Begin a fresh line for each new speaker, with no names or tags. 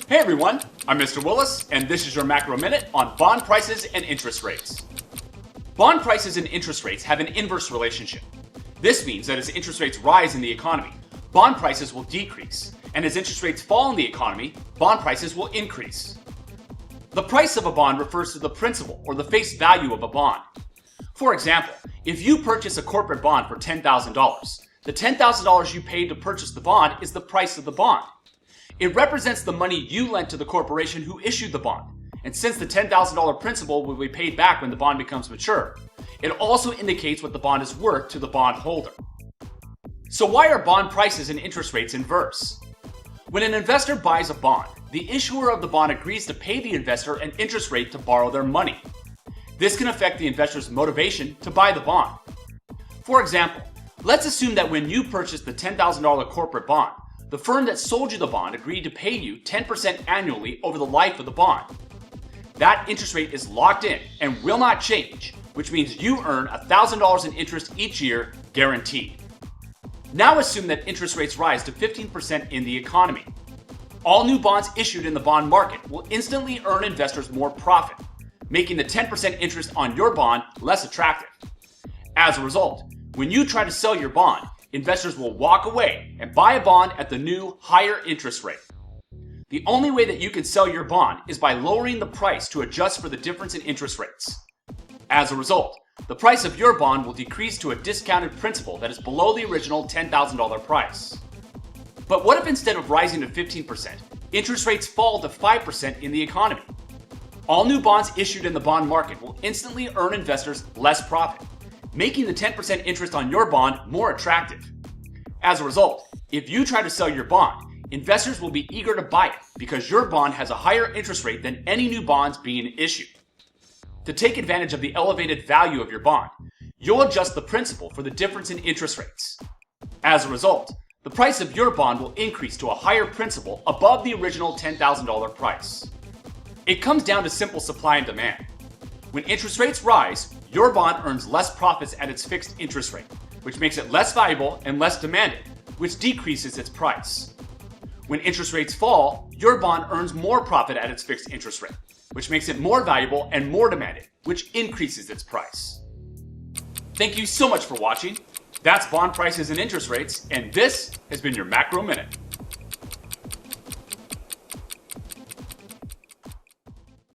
Hey everyone, I'm Mr. Willis, and this is your Macro Minute on bond prices and interest rates. Bond prices and interest rates have an inverse relationship. This means that as interest rates rise in the economy, bond prices will decrease, and as interest rates fall in the economy, bond prices will increase. The price of a bond refers to the principal or the face value of a bond. For example, if you purchase a corporate bond for $10,000, the $10,000 you paid to purchase the bond is the price of the bond. It represents the money you lent to the corporation who issued the bond, and since the $10,000 principal will be paid back when the bond becomes mature, it also indicates what the bond is worth to the bondholder. So why are bond prices and interest rates inverse? When an investor buys a bond, the issuer of the bond agrees to pay the investor an interest rate to borrow their money. This can affect the investor's motivation to buy the bond. For example, let's assume that when you purchased the $10,000 corporate bond, the firm that sold you the bond agreed to pay you 10% annually over the life of the bond. That interest rate is locked in and will not change, which means you earn $1,000 in interest each year, guaranteed. Now assume that interest rates rise to 15% in the economy. All new bonds issued in the bond market will instantly earn investors more profit, making the 10% interest on your bond less attractive. As a result, when you try to sell your bond, investors will walk away and buy a bond at the new, higher interest rate. The only way that you can sell your bond is by lowering the price to adjust for the difference in interest rates. As a result, the price of your bond will decrease to a discounted principal that is below the original $10,000 price. But what if instead of rising to 15%, interest rates fall to 5% in the economy? All new bonds issued in the bond market will instantly earn investors less profit, making the 10% interest on your bond more attractive. As a result, if you try to sell your bond, investors will be eager to buy it because your bond has a higher interest rate than any new bonds being issued. To take advantage of the elevated value of your bond, you'll adjust the principal for the difference in interest rates. As a result, the price of your bond will increase to a higher principal above the original $10,000 price. It comes down to simple supply and demand. When interest rates rise, your bond earns less profits at its fixed interest rate, which makes it less valuable and less demanded, which decreases its price. When interest rates fall, your bond earns more profit at its fixed interest rate, which makes it more valuable and more demanded, which increases its price. Thank you so much for watching. That's bond prices and interest rates, and this has been your Macro Minute.